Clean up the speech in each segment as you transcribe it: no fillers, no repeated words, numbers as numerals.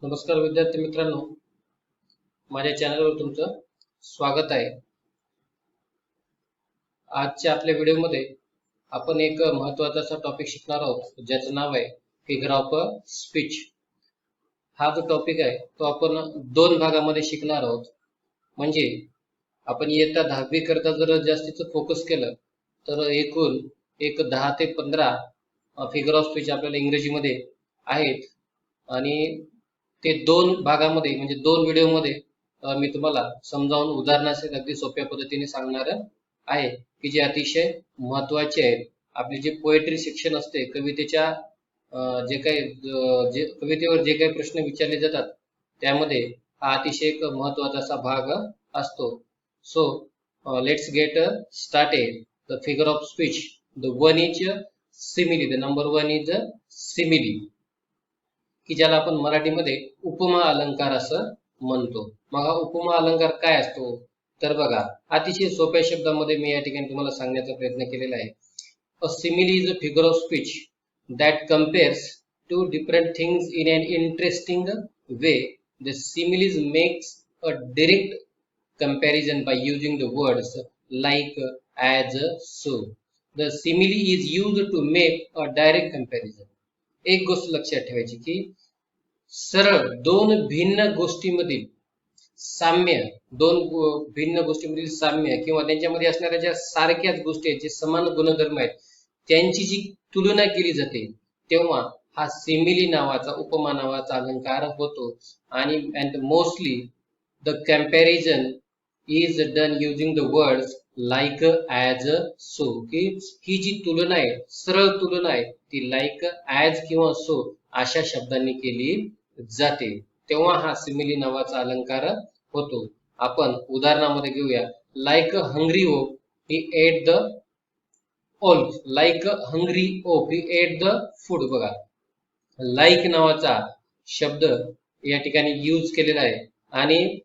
नमस्कार विद्यार्थी मित्रांनो, माझ्या चॅनलवर तुमचं स्वागत आहे. आजच्या आपल्या व्हिडिओमध्ये आपण एक महत्त्वाचा टॉपिक शिकणार आहोत, ज्याचं नाव आहे फिगर ऑफ स्पीच. हा जो टॉपिक आहे तो आपण दोन भागामध्ये शिकणार आहोत. म्हणजे आपण इयत्ता 10वी करता जर जास्तीचं फोकस केलं तर एकूण 10 ते 15 फिगर ऑफ स्पीच आपल्याला इंग्रजीमध्ये आहेत आणि ते दोन भागामध्ये म्हणजे दोन व्हिडिओमध्ये मी तुम्हाला समजावून उदाहरणासहित अगदी सोप्या पद्धतीने सांगणार आहे की जे अतिशय महत्त्वाचे आहेत. आपले जे पोएट्री सेक्शन असते, कवितेच्या जे काही कवितेवर जे काही प्रश्न विचारले जातात त्यामध्ये हा अतिशय एक महत्त्वाचा असा भाग असतो. So let's get started. The figure of speech, the one is simile. The number one is simile, की ज्याला आपण मराठीमध्ये उपमा अलंकार असं म्हणतो. मग हा उपमा अलंकार काय असतो तर बघा, अतिशय सोप्या शब्दामध्ये मी या ठिकाणी तुम्हाला सांगण्याचा प्रयत्न केलेला आहे. A simile is a figure of speech that compares two different things in an interesting way. The similes makes a direct comparison by using the words like, as, so. The simile is used to make a direct comparison. एक गोष्ट लक्षात ठेवायची की सरळ दोन भिन्न गोष्टींमधील साम्य, भिन्न गोष्टींमधील साम्य किंवा त्यांच्यामध्ये असणाऱ्या ज्या सारख्याच गोष्टी आहेत, जे समान गुणधर्म आहेत, त्यांची जी तुलना केली जाते तेव्हा हा सिमिली नावाचा, उपमा नावाचा अलंकार होतो. आणि mostly the comparison is done using the words like, as, so. की ही जी तुलना आहे, सरळ तुलना आहे, ती लाईक, ॲज किंवा सो अशा शब्दांनी केली जाते, तेव्हा हा सिमिली नावाचा अलंकार होतो. आपण उदाहरणामध्ये घेऊया. लाईक हंग्री ओक he ate the wolf. Like hungry ओक ही एट द फूड. बघा, लाईक नावाचा शब्द या ठिकाणी यूज केलेला आहे आणि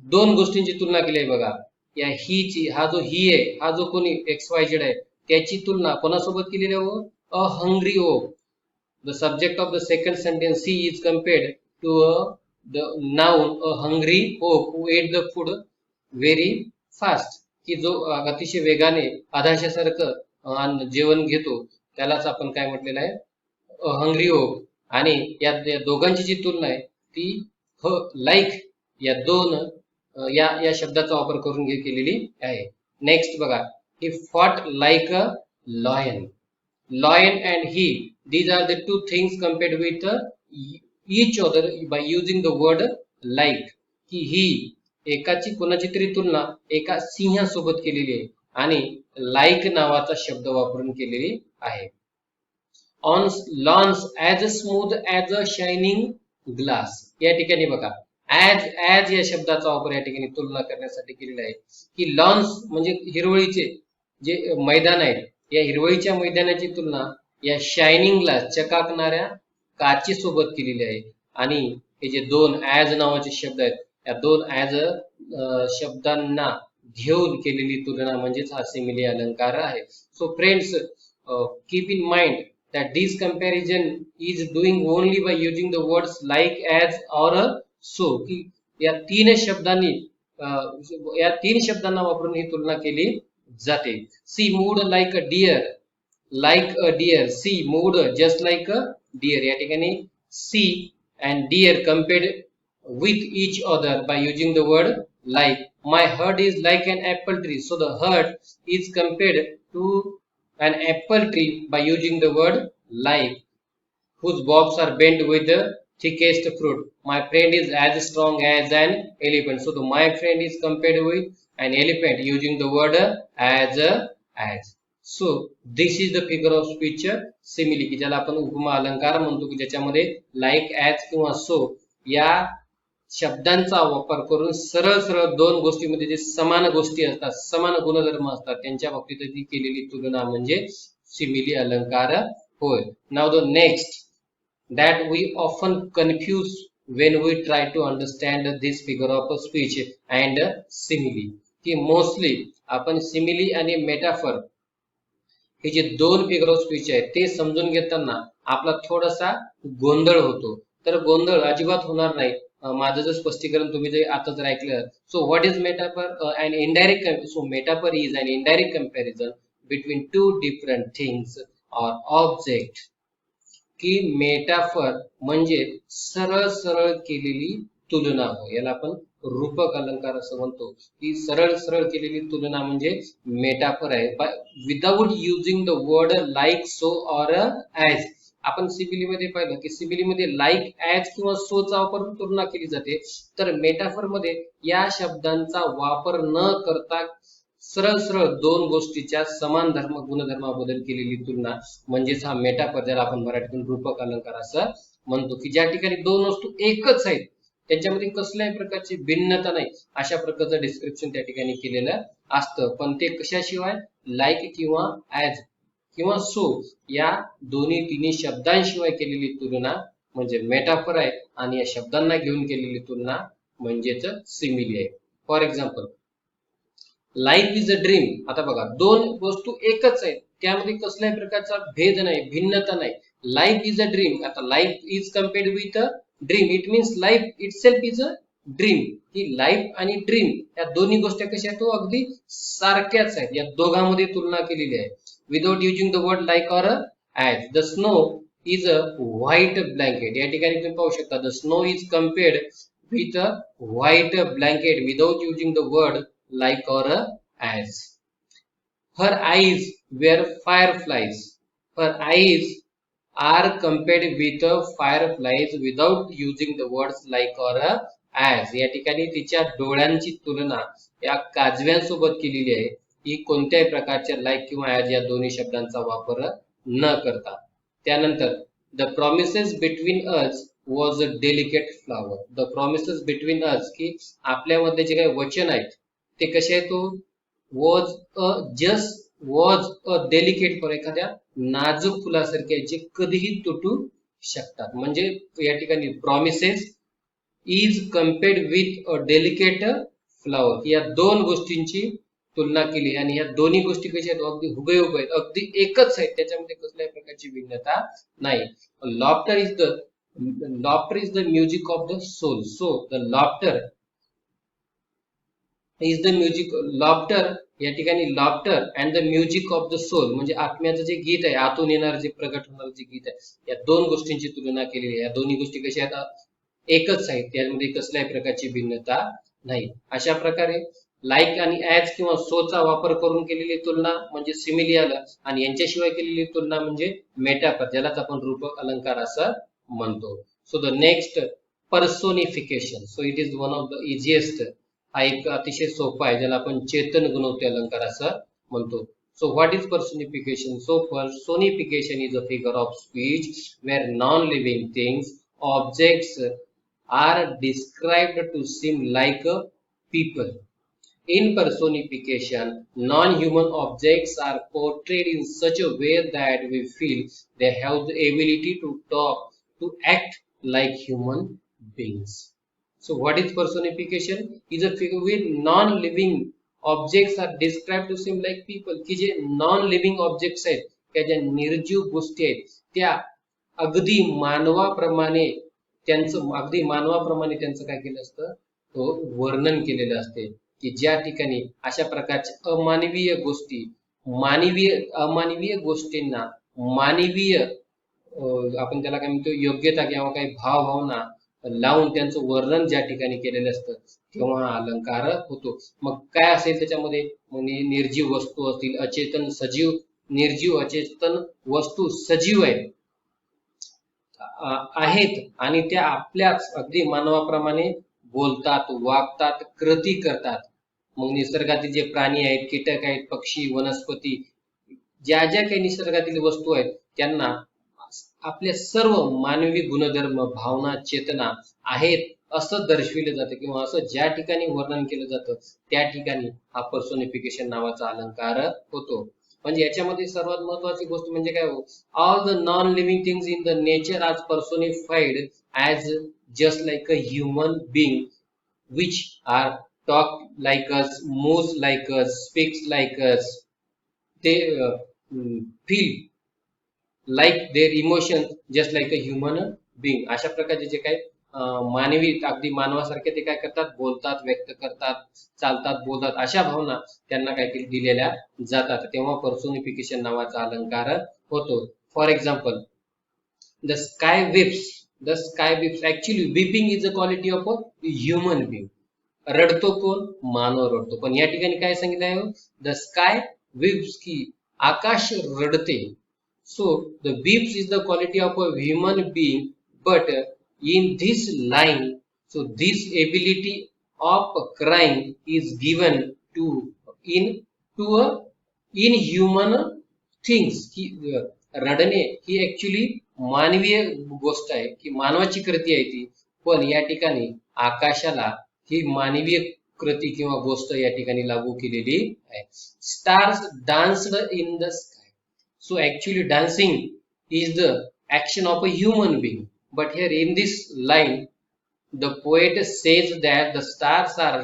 दोन गोष्टींची तुलना केली आहे. बघा, या हीची, हा जो ही आहे, हा जो कोणी XYZ आहे, त्याची तुलना कोणासोबत केलेली आहे? A hungry oak. The subject of the second sentence, he is compared to the noun a hungry oak who ate the food very fast. की जो अतिशय वेगाने अधाशासारखं जेवण घेतो त्यालाच आपण काय म्हटलेलं आहे? Hungry oak. आणि या दोघांची जी तुलना आहे ती लाईक या दोन या शब्दाचा वापर करून केलेली आहे. नेक्स्ट बघा, he fought like a lion. Lion and he, these are the two things compared with each other by using the word like. की ही एकाची कोणाची तरी तुलना एका सिंहासोबत केलेली आहे आणि लाईक नावाचा शब्द वापरून केलेली आहे. On lawns as smooth as a shining glass. या ठिकाणी बघा, ॲज या शब्दाचा वापर या ठिकाणी तुलना करण्यासाठी केलेला आहे. की लॉन्स म्हणजे हिरवळीचे जे मैदान आहे, या हिरवळीच्या मैदानाची तुलना या शायनिंग ग्लास, चकाकणाऱ्या काचेसोबत केलेली आहे. आणि हे जे दोन ॲज नावाचे शब्द आहेत, या दोन ॲज शब्दांना घेऊन केलेली तुलना म्हणजेच हा सिमिली अलंकार आहे. So friends, keep in mind that this comparison is doing only by using the words like, as or so. की या तीन शब्दांना वापरून ही तुलना केली जाते. She moved like a deer, like a deer. She moved just like a deer. या ठिकाणी she and deer compared with each other by using the word like. My heart is like an apple tree. So the heart is compared to an apple tree by using the word like. Whose bobs are bent with the thickest fruit. My friend is as strong as an elephant. So the my friend is compared with an elephant using the word as. So this is the figure of speech simile, की ज्याला आपण उपमा अलंकार म्हणतो, की ज्याच्यामध्ये like, as किंवा so या शब्दांचा वापर करून सरळ सरळ दोन गोष्टीमध्ये जे समान गोष्टी असतात, समान गुणधर्म असतात, त्यांच्या बाबतीत जी केलेली तुलना म्हणजे सिमिली अलंकार होय. Now the next that we often confuse when we try to understand this figure of speech and simile. की मोस्टली आपण सिमिली आणि मेटाफर हे जे दोन फिगर ऑफ स्पीच आहेत ते समजून घेताना आपला थोडासा गोंधळ होतो. तर गोंधळ अजिबात होणार नाही. माझं जर स्पष्टीकरण तुम्ही जे आता जर ऐकलं, so what is metaphor? And indirect, so metaphor is an indirect comparison between two different things or object. की मेटाफर म्हणजे सरळ सरळ केलेली तुलना होय. याला आपण रूपक अलंकार असं म्हणतो. की सरळ सरळ केलेली तुलना म्हणजे मेटाफर आहे. Without using the word like, so or as. आपण सिमिली मध्ये पाहिलं की सिमिली मध्ये लाईक, ऍज किंवा सोचा वापर तुलना केली जाते. तर मेटाफर मध्ये या शब्दांचा वापर न करता सरळ सरळ दोन गोष्टीच्या समान गुणधर्माबद्दल केलेली तुलना म्हणजेच हा मेटाफर, ज्याला आपण मराठीतून रूपक अलंकार असं म्हणतो. की ज्या ठिकाणी दोन वस्तू एकच आहेत, त्यांच्यामध्ये कसल्याही प्रकारची भिन्नता नाही, अशा प्रकारचं डिस्क्रिप्शन त्या ठिकाणी केलेलं असतं. पण ते कशाशिवाय? लाईक किंवा ऍज किंवा सो या दोन्ही तिन्ही शब्दांशिवाय केलेली तुलना म्हणजे मेटाफर आहे. आणि या शब्दांना घेऊन केलेली तुलना म्हणजेच सिमिली आहे. For example, life is a dream. आता बघा, दोन वस्तू एकच आहेत, त्यामध्ये कसल्याही प्रकारचा भेद नाही, भिन्नता नाही. Life is a dream. आता life is compared with a dream, it means life itself is a dream. ही लाईफ आणि ड्रीम या दोन्ही गोष्टी कशा आहेत? तो अगदी सारख्याच आहेत. या दोघांमध्ये तुलना केलेली आहे. Without using the word like or as. The snow is a white blanket. या ठिकाणी तुम्ही पाहू शकता, the snow is compared with a white blanket without using the word like or as. Her eyes were fireflies. Her eyes are compared with fireflies without using the words like or as. या ठिकाणी तिच्या डोळ्यांची तुलना या काजव्यांसोबत केलेली आहे. ही कोणत्याही प्रकारच्या लाईक किंवा ऍज या दोन्ही शब्दांचा वापर न करता. त्यानंतर the promises between us was a delicate flower. The promises between us, की आपल्यामध्ये जे काही वचन आहेत ते कसे आहे? तो वॉज अ डेलिकेट फॉर, एखाद्या नाजूक फुलासारखे जे कधीही तुटू शकतात. म्हणजे या ठिकाणी promises is compared with a delicate flower. या दोन गोष्टींची तुलना केली आणि या दोन्ही गोष्टी कशा आहेत? अगदी हुबेहूब आहेत, अगदी एकच आहेत, त्याच्यामध्ये कसल्याही प्रकारची भिन्नता नाही. Laughter is the music of the soul. So the laughter is the music. Laughter या ठिकाणी laughter and the music of the soul म्हणजे आत्म्याचं जे गीत आहे, आतून येणार जे प्रगट होणार जे गीत आहे, या दोन गोष्टींची तुलना केलेली आहे. या दोन्ही गोष्टी कशा आहेत? एकच आहेत, त्यामध्ये कसल्याही प्रकारची भिन्नता नाही. अशा प्रकारे लाईक आणि ऍज किंवा सोचा वापर करून केलेली तुलना म्हणजे सिमिली आलं, आणि यांच्याशिवाय केलेली तुलना म्हणजे मेटाफर, ज्यालाच आपण रूपक अलंकार असं म्हणतो. So the next, personification. So it is one of the easiest. हा एक अतिशय सोपा आहे, ज्याला आपण चेतन गुणवते अलंकार असं म्हणतो. So what is personification? So personification is a figure of speech where non living things, objects are described to seem like people. In personification, non-human objects are portrayed in such a way that we feel they have the ability to talk, to act like human beings. So what is personification? Is a figure where non-living objects are described to seem like people. की जे non-living objects आहेत, त्या ज्या निर्जीव गोष्टी आहेत, त्या अगदी मानवाप्रमाणे अगदी मानवाप्रमाणे त्यांचं काय केलं असतं? तो वर्णन केलेलं असते. की ज्या ठिकाणी अशा प्रकारच्या अमानवीय गोष्टी, अमानवीय गोष्टींना मानवीय आपण त्याला काय म्हणतो, योग्यता किंवा काही भावभावना लावून त्यांचं वर्णन ज्या ठिकाणी केलेलं असतं, तेव्हा हा अलंकार होतो. मग काय असेल त्याच्यामध्ये? म्हणजे निर्जीव वस्तू असतील, अचेतन सजीव, निर्जीव अचेतन वस्तू सजीव आहेत आणि त्या आपल्याच अगदी मानवाप्रमाणे बोलतात, वागतात, कृती करतात. मग निसर्गातील जे प्राणी आहेत, कीटक आहेत, पक्षी, वनस्पती, ज्या ज्या काही निसर्गातील वस्तू आहेत, त्यांना आपल्या सर्व मानवी गुणधर्म, भावना, चेतना आहेत असं दर्शविलं जातं, किंवा असं ज्या ठिकाणी वर्णन केलं जातं त्या ठिकाणी हा पर्सोनिफिकेशन नावाचा अलंकार होतो. म्हणजे याच्यामध्ये सर्वात महत्वाची गोष्ट म्हणजे काय? All the non living things in the nature are personified as just like a human being, which are talk like us, moves like us, speaks like us, they feel like their emotions just like a human being. अशा प्रकारचे जे काही मानवी अगदी मानवासारखे ते काय करतात, बोलतात, व्यक्त करतात, चालतात, बोलतात, अशा भावना त्यांना काहीतरी दिलेल्या जातात, तेव्हा पर्सोनिफिकेशन नावाचा अलंकार होतो. For example, the sky weeps. The sky weeps, actually weeping is a quality of a human being. रडतो कोण? मानव रडतो. पण या ठिकाणी काय सांगितलं आहे? द स्काय विप्स, की आकाश रडते. So the weeps is the quality of a human being, but in this line, so this ability of crying is given to in to a inhuman things. की रडणे ही ऍक्च्युली मानवीय गोष्ट आहे, की मानवाची कृती आहे ती, पण या ठिकाणी आकाशाला ही मानवीय कृती किंवा गोष्ट या ठिकाणी लागू केलेली आहे. Stars danced in the sky. So actually dancing is the action of a human being. But here in this line, the poet says that the stars are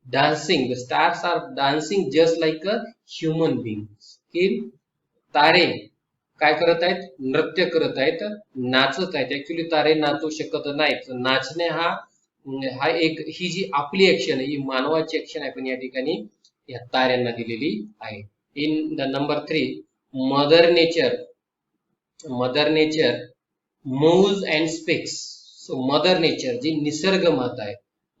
dancing. The stars are dancing just like a human being. की तारे काय करत आहेत? नृत्य करत आहेत, नाचत आहेत. ऍक्च्युली तारे नाचू शकत नाहीत. नाचणे हा हा एक ही जी आपली ऍक्शन आहे, ही मानवाची ऍक्शन आहे, पण या ठिकाणी या ताऱ्यांना दिलेली आहे. In the number 3, mother nature moves and speaks. So mother nature जी निसर्ग माता आहे,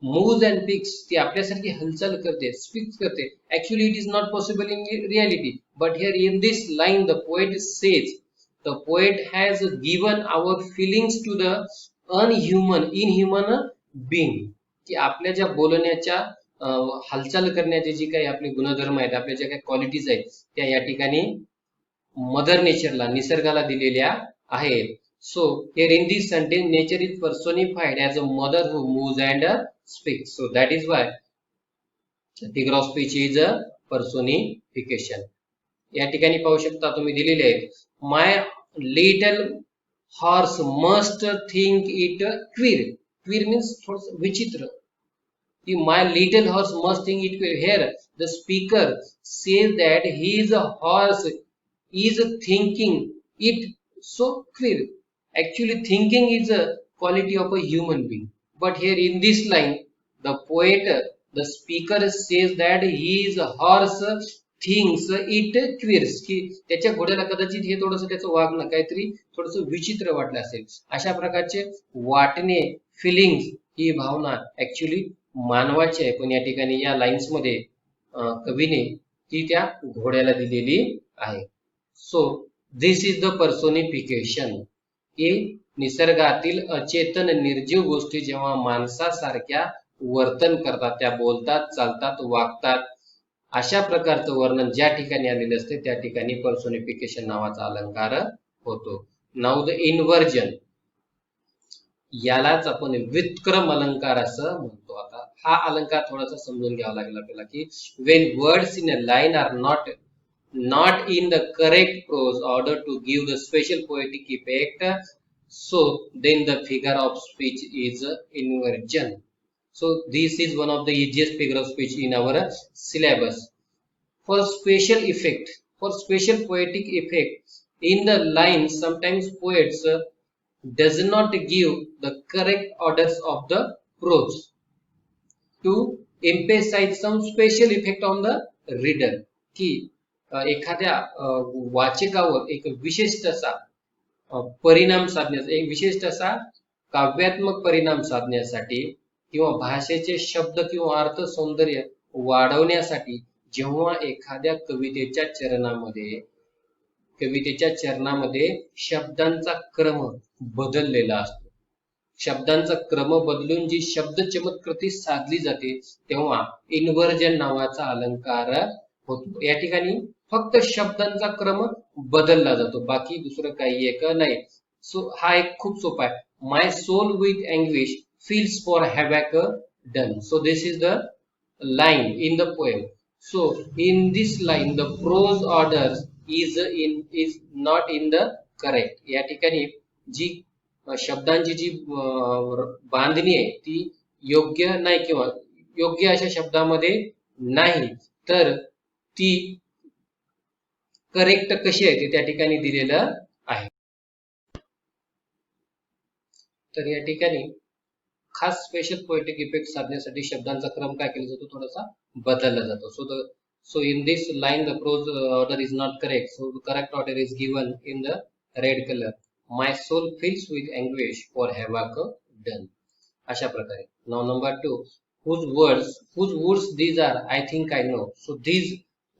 मूव्स अँड स्पीक्स, ती आपल्यासारखी हालचाल करते, स्पीक्स करते. Actually it is not possible in reality, but here in this line the poet says, the poet has given our feelings to the inhuman being. की आपल्या ज्या बोलण्याच्या हालचाल करण्याचे जी काही आपले गुणधर्म आहेत, आपल्या ज्या काही क्वालिटीज आहेत, त्या या ठिकाणी मदर नेचरला, निसर्गाला दिलेल्या आहेत. So here in this sentence nature is personified as a mother who moves and speaks. So that is why figure of speech is a personification. या ठिकाणी पाहू शकता तुम्ही दिलेले आहेत, my little horse must think it queer. Queer means थोडस विचित्र. My little horse must think it queer. Here the speaker says that his horse is thinking it so queer. Actually thinking is a quality of a human being, but here in this line the poet, the speaker says that his horse thinks it queers. की त्याच्या घोड्याला कदाचित हे थोडंसं त्याचं वागणं काहीतरी थोडंसं विचित्र वाटलं असेल. अशा प्रकारचे वाटणे, फिलिंग्स, ही भावना ऍक्च्युली मानवाची आहे, पण या ठिकाणी या लाईन्स मध्ये कवीने ती त्या घोड्याला दिलेली आहे. So this is the personification. की निसर्गातील अचेतन निर्जीव गोष्टी जेव्हा माणसासारख्या वर्तन करतात, त्या बोलतात, चालतात, वागतात, अशा प्रकारचं वर्णन ज्या ठिकाणी आलेलं असते त्या ठिकाणी पर्सोनिफिकेशन नावाचा अलंकार होतो. नाउ द इन्व्हर्जन, यालाच आपण व्युत्क्रम अलंकार असं म्हणतो. आता हा अलंकार थोडासा समजून घ्यावा लागेल आपल्याला, की when words in a line are not in the correct prose order to give the special poetic effect, so then the figure of speech is inversion. So this is one of the easiest figure of speech in our syllabus. For special effect, for special poetic effect in the line, sometimes poets does not give the correct orders of the prose to emphasize some special effect on the reader. की एखाद्या वाचकावर एक विशिष्ट असा परिणाम साधण्याचा, एक विशिष्ट असा काव्यात्मक परिणाम साधण्यासाठी किंवा भाषेचे शब्द किंवा अर्थ सौंदर्य वाढवण्यासाठी जेव्हा एखाद्या कवितेच्या चरणामध्ये शब्दांचा क्रम बदललेला असतो, शब्दांचा क्रम बदलून जी शब्द चमत्कृती साधली जाते, तेव्हा इन्व्हर्जन नावाचा अलंकार होतो. या ठिकाणी फक्त शब्दांचा क्रम बदलला जातो, बाकी दुसरं काही एक नाही. सो हा एक खूप सोपा आहे. My soul with anguish feels for havoc done. So this is the line in the poem. So in this line the prose order is not in the correct. या ठिकाणी जी शब्दांची जी बांधणी आहे ती योग्य नाही किंवा योग्य अशा शब्दामध्ये नाही, तर ती करेक्ट कशी आहे ते त्या ठिकाणी दिलेलं आहे. तर या ठिकाणी खास स्पेशल पोएटिक इफेक्ट साधण्यासाठी शब्दांचा क्रम काय केला जातो, थोडासा बदलला जातो. So in this line the prose order is not correct. So the correct order is given in the red color. My soul fills with anguish for havoc done. अशा प्रकारे. Now number 2, whose words these are, I think I know. So these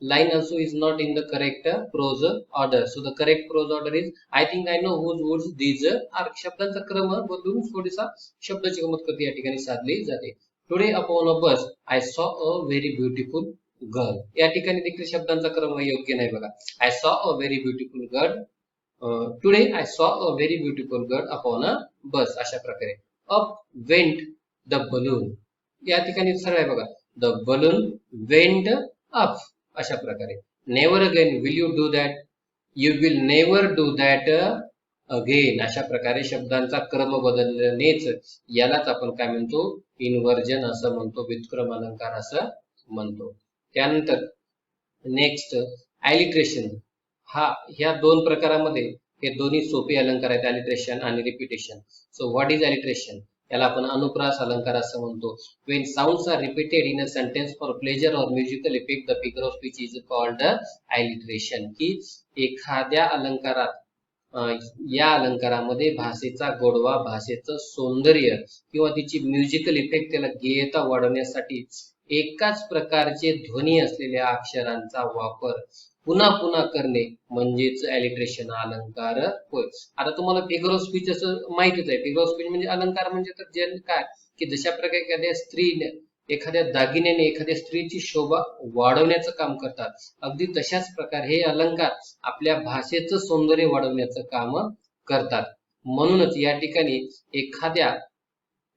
line also is not in the correct prose order. So the correct prose order is I think I know whose words these are. शब्दांचा क्रम बदलून थोडीसा शब्दाची गंमत या ठिकाणी साधली जाते. Today upon a bus I saw a very beautiful girl. या ठिकाणी देखील शब्दांचा क्रम योग्य नाही बघा. I saw a very beautiful girl. Today I saw a very beautiful girl upon a bus. अशा प्रकारे. Up went the balloon. या ठिकाणी सरळ आहे बघा. The balloon went up. अशा प्रकारे. Never again will you do that. You will never do that again. अशा प्रकारे शब्दांचा क्रम बदलणेच यालाच आपण काय म्हणतो, इन्व्हर्जन असं म्हणतो, व्युत्क्रम अलंकार असं म्हणतो. त्यानंतर नेक्स्ट ॲलिट्रेशन. ह्या दोन प्रकारामध्ये हे दोन्ही सोपे अलंकार आहेत, ॲलिट्रेशन आणि repetition. So what is alliteration? याला आपण अनुप्रास अलंकार असं म्हणतो. When sounds are repeated in a sentence for pleasure or musical effect the figure of speech is called alliteration. की एखाद्या अलंकारात या अलंकारामध्ये भाषेचा गोडवा, भाषेचं सौंदर्य किंवा तिची म्युझिकल इफेक्ट, त्याला गेयता वाढवण्यासाठी एकाच प्रकारचे ध्वनी असलेल्या अक्षरांचा वापर पुन्हा पुन्हा करणे म्हणजेच ॲलिट्रेशन अलंकार होय. आता तुम्हाला फिगर ऑफ स्पीच असं माहितीच आहे. फिगर ऑफ स्पीच म्हणजे अलंकार म्हणजे तर जे काय की जशा प्रकारे एखाद्या स्त्रीने, एखाद्या दागिन्याने एखाद्या स्त्रीची शोभा वाढवण्याचं काम करतात, अगदी तशाच प्रकारे हे अलंकार आपल्या भाषेचं सौंदर्य वाढवण्याचं काम करतात. म्हणूनच या ठिकाणी एखाद्या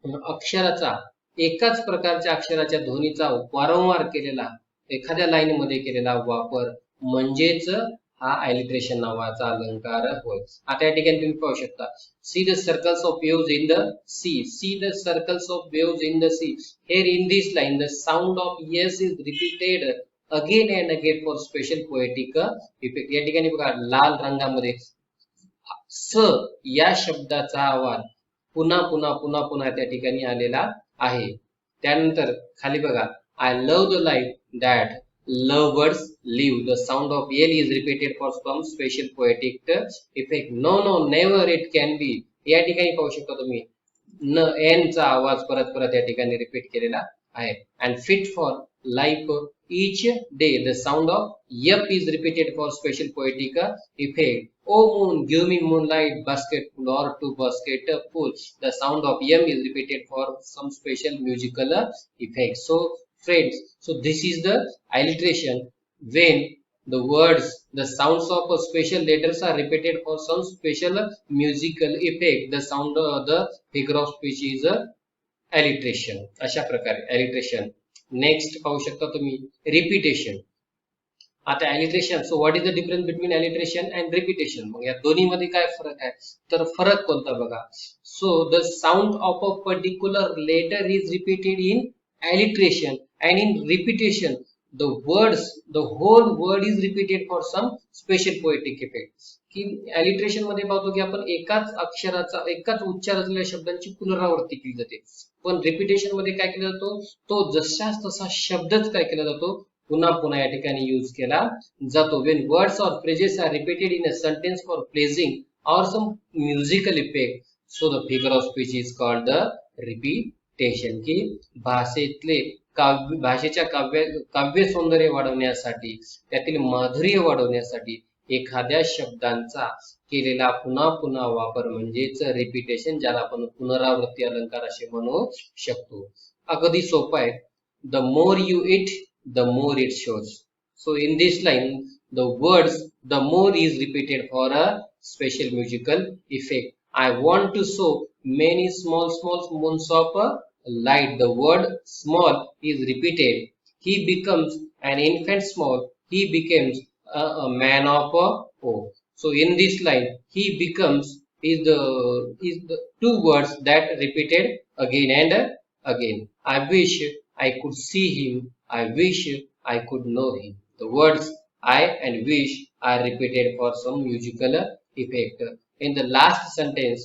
अक्षराचा, एकाच प्रकारच्या अक्षराच्या ध्वनीचा वारंवार केलेला, एखाद्या लाईन मध्ये केलेला वापर म्हणजेच हा ॲलिट्रेशन नावाचा अलंकार होय. आता या ठिकाणी तुम्ही पाहू शकता, see the circles of waves in the sea. See the circles of waves in the sea. Here in this line the sound of yes is repeated again and again for special poetic effect. या ठिकाणी बघा लाल रंगामध्ये स या शब्दाचा आवाज पुन्हा पुन्हा पुन्हा पुन्हा त्या ठिकाणी आलेला आहे. त्यानंतर खाली बघा, I love the life that lovers live. The sound of L is repeated for some special poetic effect. No, no, never it can be. या ठिकाणी पाहू शकता तुम्ही न एन चा आवाज परत परत या ठिकाणी रिपीट केलेला आहे. And fit for life each day. The sound of F is repeated for special poetic effect. Oh moon, give me moonlight basketful or two basketful. The sound of M is repeated for some special musical effect. So friends, so this is the alliteration when the words, the sounds of special letters are repeated for some special musical effect. The sound of the figure of speech is alliteration. अशा प्रकारे alliteration. Next पाहू शकता तुम्ही repetition. आता alliteration, so what is the difference between alliteration and repetition? मग या दोन्ही मध्ये काय फरक आहे, तर फरक कोणता बघा. So the sound of a particular letter is repeated in alliteration, and in repetition the whole word is repeated for some special poetic effect. की alliteration मध्ये पाहतो की आपण एकाच अक्षराचा, एकाच उच्चार असलेल्या शब्दांची पुनरावृत्ती केली जाते. पण रिपीटेशन मध्ये काय केला जातो, तो जशाच तसा शब्दच काय केला जातो, पुन्हा पुन्हा या ठिकाणी यूज केला जातो. when words or phrases are repeated in a sentence for pleasing or some musical effect, so the figure of speech is called the repetition. की भाषेतले भाषेच्या काव्य सौंदर्य वाढवण्यासाठी, त्यातील माधुर्य वाढवण्यासाठी एखाद्या शब्दांचा केलेला पुन्हा पुन्हा वापर म्हणजेच रिपीटेशन, ज्याला आपण पुनरावृत्ती अलंकार असे म्हणू शकतो. अगदी सोपं आहे. The more you it the more it shows. So in this line the words the more is repeated for a special musical effect. I want to show many small moons of light. The word small is repeated. He becomes an infant small. He becomes a man of O. So in this line, he becomes is the two words that repeated again and again. I wish I could see him. I wish I could know him. The words I and wish are repeated for some musical effect. In the last sentence,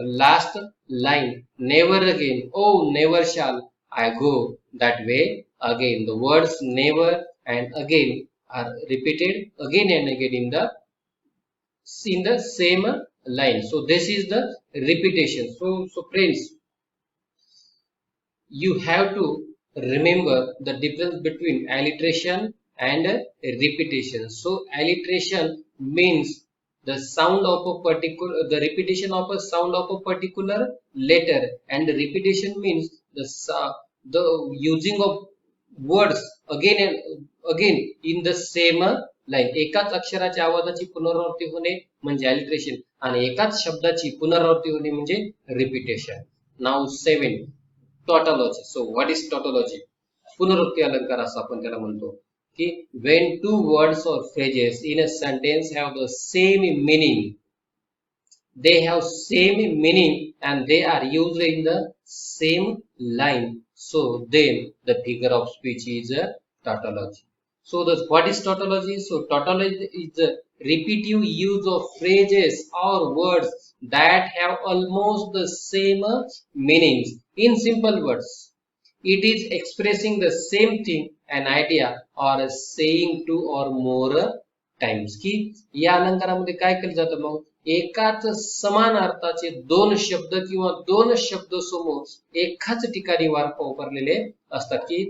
last line, never again, oh never shall I go that way again. The words never and again are repeated again and again in the same line. So this is the repetition. So friends, you have to remember the difference between alliteration and repetition. So alliteration means the sound of a particular, the repetition of a sound of a particular letter, and the repetition means the using of words again and again in the same line. एकाच अक्षराच्या आवाजाची पुनरावृत्ती होणे म्हणजे alliteration आणि एकाच शब्दाची पुनरावृत्ती होणे म्हणजे repetition. Now 7, tautology. So what is tautology? पुनरुक्ती अलंकार असं आपण त्याला म्हणतो की when two words or phrases in a sentence have the same meaning, they have same meaning and they are used in the same line, so then the figure of speech is a tautology. So what is tautology? So tautology is the repetitive use of phrases or words that have almost the same meanings. In simple words, it is expressing the same thing, an idea or saying two or more times. की या अलंकारामध्ये काय केलं जातं, मग एकाच समान अर्थाचे दोन शब्द किंवा दोन शब्द समूह एकाच ठिकाणी वापरलेले असतात. की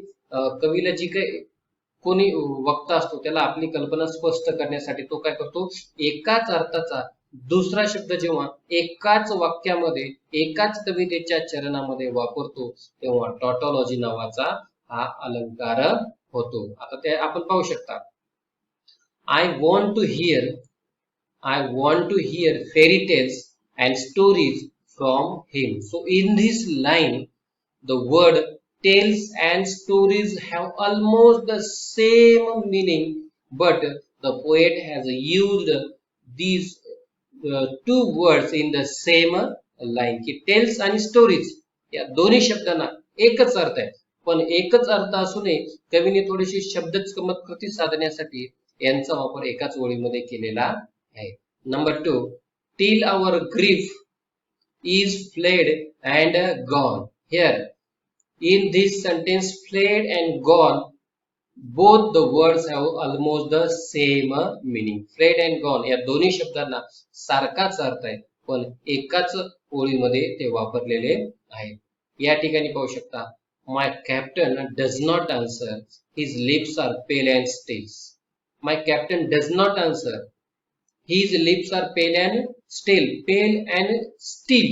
कवीला जी काही कोणी वक्ता असतो त्याला आपली कल्पना स्पष्ट करण्यासाठी तो काय करतो, एकाच अर्थाचा दुसरा शब्द जेव्हा एकाच वाक्यामध्ये एकाच कवितेच्या चरणामध्ये वापरतो तेव्हा टॉटॉलॉजी नावाचा हा अलंकार होतो. आता ते आपण पाहू शकता. I want to hear fairy tales and stories from him. So in this line, the word tales and stories have almost the same meaning, but the poet has used these two words in the same line. की tails आणि stories या दोन्ही शब्दांना एकच अर्थ आहे, पण एकच अर्थ असूनही कवीने थोडीशी शब्द चमत्कृती साधण्यासाठी यांचा वापर एकाच ओळीमध्ये केलेला आहे. Number 2, till our grief is fled and gone. Here in this sentence, fled and gone, both the words have almost the same meaning. Fled and gone या दोन्ही शब्दांना सारखाच अर्थ आहे, पण एकाच ओळीमध्ये ते वापरलेले आहे. या ठिकाणी पाहू शकता, my captain does not answer, his lips are pale and still. My captain does not answer, his lips are pale and still. Pale and still.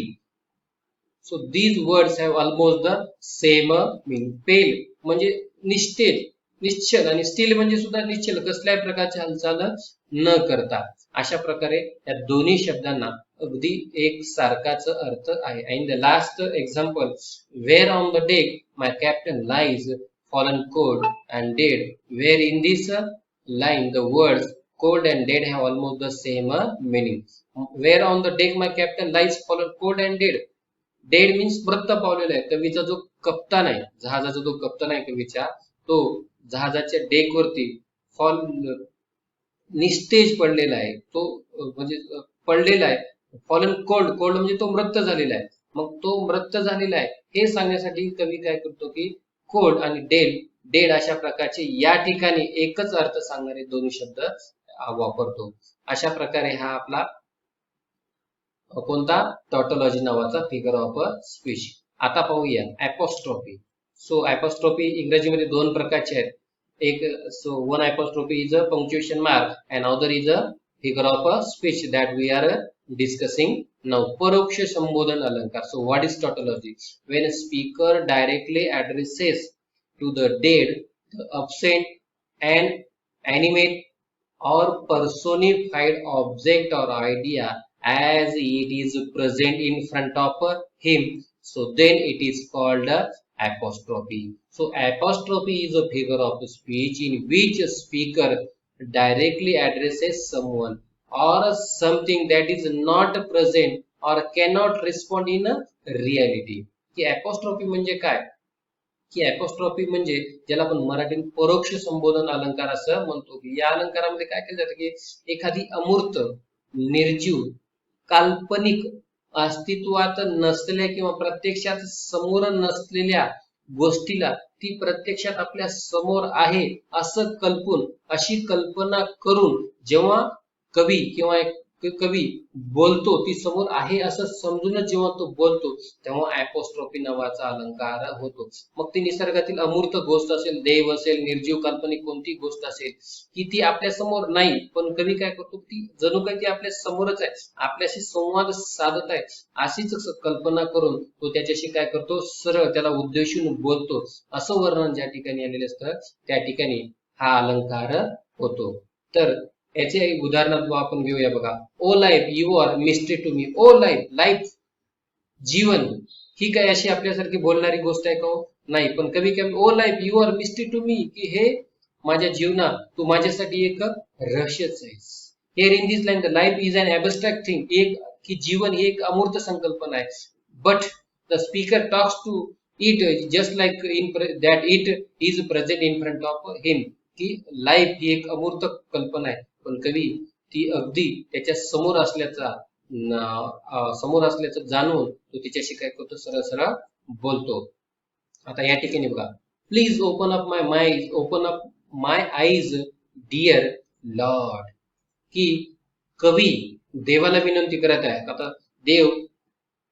So these words have almost the same meaning. Pale म्हणजे निश्चित, निश्चल, आणि steel म्हणजे सुद्धा निश्चल, कसल्याही प्रकारची हालचाल न करता. अशा प्रकारे या दोन्ही शब्दांना अगदी एक सारखाच अर्थ आहे. And the last example, where on the deck my captain lies fallen cold and dead. Where in this line the words cold and dead have almost the same meaning. Where on the deck my captain lies fallen cold and dead. Dead means मृत पावलेला आहे. कवीचा जो कप्तान आहे, जहाजाचा जो कप्तान आहे कवीच्या, तो जहाजाच्या डेक वरती फॉल निस्तेज पडलेला आहे. तो म्हणजे पडलेला आहे. फॉलन कोल्ड, कोल्ड म्हणजे तो मृत झालेला आहे. मग तो मृत झालेला आहे हे सांगण्यासाठी कवी काय करतो की कोल्ड आणि डेड, डेड अशा प्रकारचे या ठिकाणी एकच अर्थ सांगणारे दोन्ही शब्द वापरतो. अशा प्रकारे हा आपला कोणता टॉटॉलॉजी नावाचा फिगर ऑफ स्पीच. आता पाहूया ऍपॉस्ट्रॉफी. सो ऍपॉस्ट्रॉफी इंग्रजीमध्ये दोन प्रकारचे आहेत. एक, so one apostrophe is a punctuation mark and other is a figure of a speech that we are discussing now. परोक्ष संबोधन अलंकार. So what is tautology? When a speaker directly addresses to the dead, the absent, an animate or personified object or idea as it is present in front of him, so then it is called apostrophe. So apostrophe is a figure of speech in which a speaker directly addresses someone or something that is not present or cannot respond in reality. की apostrophe म्हणजे काय? की apostrophe म्हणजे ज्याला आपण मराठीत परोक्ष संबोधन अलंकार असं म्हणतो. की या अलंकारामध्ये काय केलं जातं की एखादी अमूर्त, निर्जीव, काल्पनिक अस्तित्वात नसलेल्या किंवा प्रत्यक्षात समोर नसलेल्या गोष्टीला ती प्रत्यक्षात आपल्या समोर आहे असं कल्पून, अशी कल्पना करून जेव्हा कवी किंवा एक कवी बोलतो, ती समोर आहे असं समजूनच जेव्हा तो बोलतो, तेव्हा ऍपोस्ट्रॉफी नावाचा अलंकार होतो. मग ती निसर्गातील अमूर्त गोष्ट असेल, देव असेल, निर्जीव काल्पनिक कोणती गोष्ट असेल, की ती आपल्या समोर नाही, पण कवी काय करतो, ती जणू काही ती आपल्या समोरच आहे, आपल्याशी संवाद साधत आहे, अशीच कल्पना करून तो त्याच्याशी काय करतो, सरळ त्याला उद्देशून बोलतो. असं वर्णन ज्या ठिकाणी आलेलं असतं त्या ठिकाणी हा अलंकार होतो. तर याचे एक उदाहरण आपण घेऊया बघा. O life you are mystery to me. O life, life जीवन, ही काय अशी आपल्यासारखी बोलणारी गोष्ट आहे का? नाही. पण कवी काय, O life you are mystery to me, की हे माझ्या जीवना तू माझ्यासाठी एक रहस्यच आहेस. Here in this line the life is an abstract thing, एक की जीवन ही एक अमूर्त संकल्पना आहे. But the speaker talks to it just like in that it is present in front of him, की लाईफ ही एक अमूर्त कल्पना आहे, पण कवी ती अगदी त्याच्या समोर असल्याचा जाणून तो तिच्याशी काय करतो, सरळ सरळ बोलतो. आता या ठिकाणी बघा, please open up my eyes, open up my eyes dear lord, की कवी देवाला विनंती करत आहे. आता देव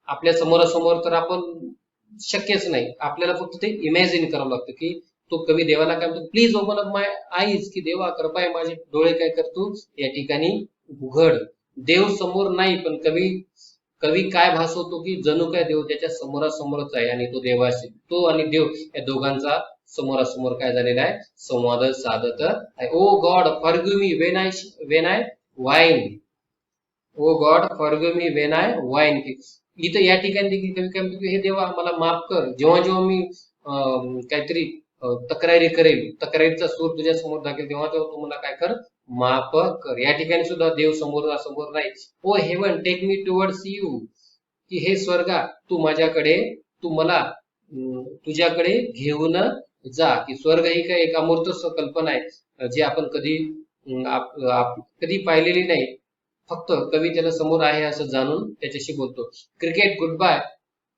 आपल्या समोरासमोर तर आपण शक्यच नाही, आपल्याला फक्त ते इमॅजिन करावं लागतं, की तो कवी देवाला काय म्हणतो, please open up my eyes, की देवा कृपा आहे माझे डोळे काय करतो या ठिकाणी उघड. देव समोर नाही, पण कवी कवी काय भासवतो, की जणू काय देव त्याच्या समोरासमोरच आहे आणि तो देवाशी, तो आणि देव या दोघांचा समोरासमोर काय झालेला आहे, संवाद साधत आहे. O God forgive me when I whine. O God forgive me when I whine. इथं या ठिकाणी देखील कवी काय म्हणतो, हे देवा मला माफ कर, जेव्हा जेव्हा मी काहीतरी तक्रारी करेल, तक्रारीचा सूर तुझ्या समोर दाखल, तेव्हा तेव्हा तू मला काय कर, माफ कर. या ठिकाणी सुद्धा देव समोर नाही. O heaven take me towards you, की हे स्वर्गा तू माझ्याकडे, तू मला तुझ्याकडे घेऊन जा. की स्वर्ग ही काय एक अमूर्त कल्पना आहे, जी आपण कधी कधी पाहिलेली नाही. फक्त कवी त्याला समोर आहे असं जाणून त्याच्याशी बोलतो. Cricket good bye,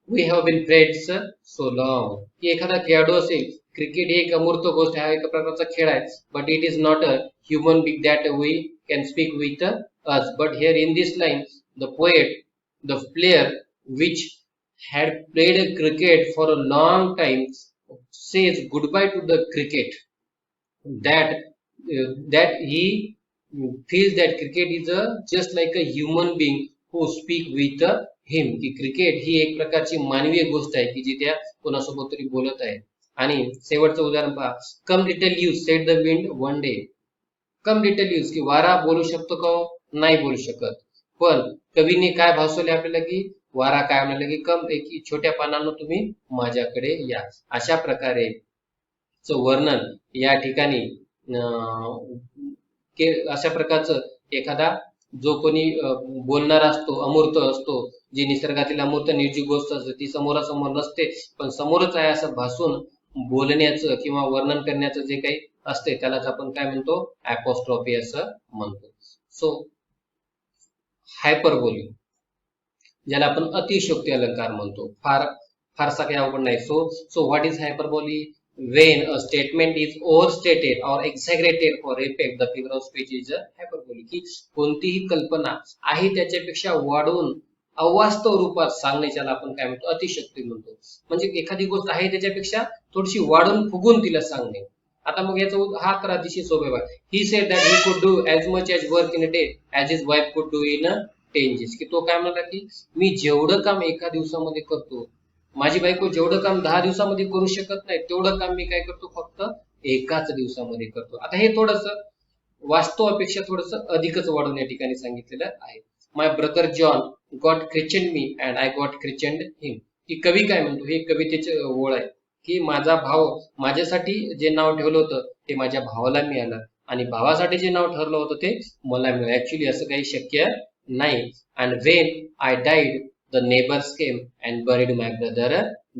we have been friends so long, की एखादा खेळाडू असेल, क्रिकेट ही एक अमूर्त गोष्ट आहे, एक प्रकारचा खेळ आहे, but it is not a human being that we can speak with us. But here in this line the poet, the player which had played cricket for a long time says goodbye to the cricket, that that he feels that cricket is just like a human being who speak with him, की cricket ही एक प्रकारची मानवीय गोष्ट आहे, की जी त्या कोणासोबत तरी बोलत आहे. आणि शेवटचं उदाहरण पहा, come little use said the wind one day. Come little use, की वारा बोलू शकतो का? नाही बोलू शकत, पण कवीने काय भासवले आपल्याला, की वारा काय म्हणाले, की कम, एक छोट्या पानांनो तुम्ही माझ्याकडे या. अशा प्रकारे वर्णन या ठिकाणी अशा प्रकारचं एखादा जो कोणी बोलणारा असतो, अमूर्त असतो, जी निसर्गातील अमूर्त निर्जीव गोष्ट असते, ती समोरासमोर नसते, पण समोरच आहे असं भासून बोलण्याचं किंवा वर्णन करण्याचं जे काही असते त्यालाच आपण काय म्हणतो, ऍपोस्ट्रॉफी असं म्हणतो. सो हायपरबोली, ज्याला आपण अतिशयोक्ती अलंकार म्हणतो, फारसा काही अवघड नाही. So what is hyperbole? When a statement is overstated or exaggerated for effect, the figure of speech is a hyperbole. की कोणतीही कल्पना आहे त्याच्यापेक्षा वाढवून अवास्तव रूपात सांगण्याच्याला आपण काय म्हणतो, अतिशयोक्ती म्हणतो. म्हणजे एखादी गोष्ट आहे त्याच्यापेक्षा थोडीशी वाढवून फुगून तिला सांगणे. आता मग याचा हा तर अतिशय सोपा आहे. He said that he could do as much as work in a day as his wife कुड डू इन 10 days. की तो काय म्हणला, की मी जेवढं काम एका दिवसामध्ये करतो, माझी बायको जेवढं काम 10 दिवसामध्ये करू शकत नाही, तेवढं काम मी काय करतो, फक्त एकाच दिवसामध्ये करतो. आता हे थोडस वास्तवापेक्षा थोडस अधिकच वाढवून या ठिकाणी सांगितलेलं आहे. My brother John got Christian me and I got Christian him. की कवी काय म्हणतो, हे कवितेचे ओळ आहे, की माझा भाव माझ्यासाठी जे नाव ठेवलं होतं ते माझ्या भावाला मिळालं, आणि भावासाठी जे नाव ठरलं होतं ते मला मिळालं. ऍक्च्युली असं काही शक्य नाही. And when I died the neighbors came and buried my brother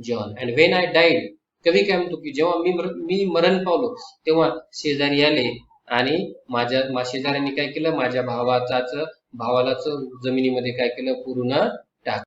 John. And when I died, कवी काय म्हणतो, की जेव्हा मी मरण पावलो तेव्हा शेजारी आले आणि माझ्या शेजाऱ्यांनी काय केलं, माझ्या भावालाच जमिनीमध्ये काय केलं, पूर्ण टाकलं.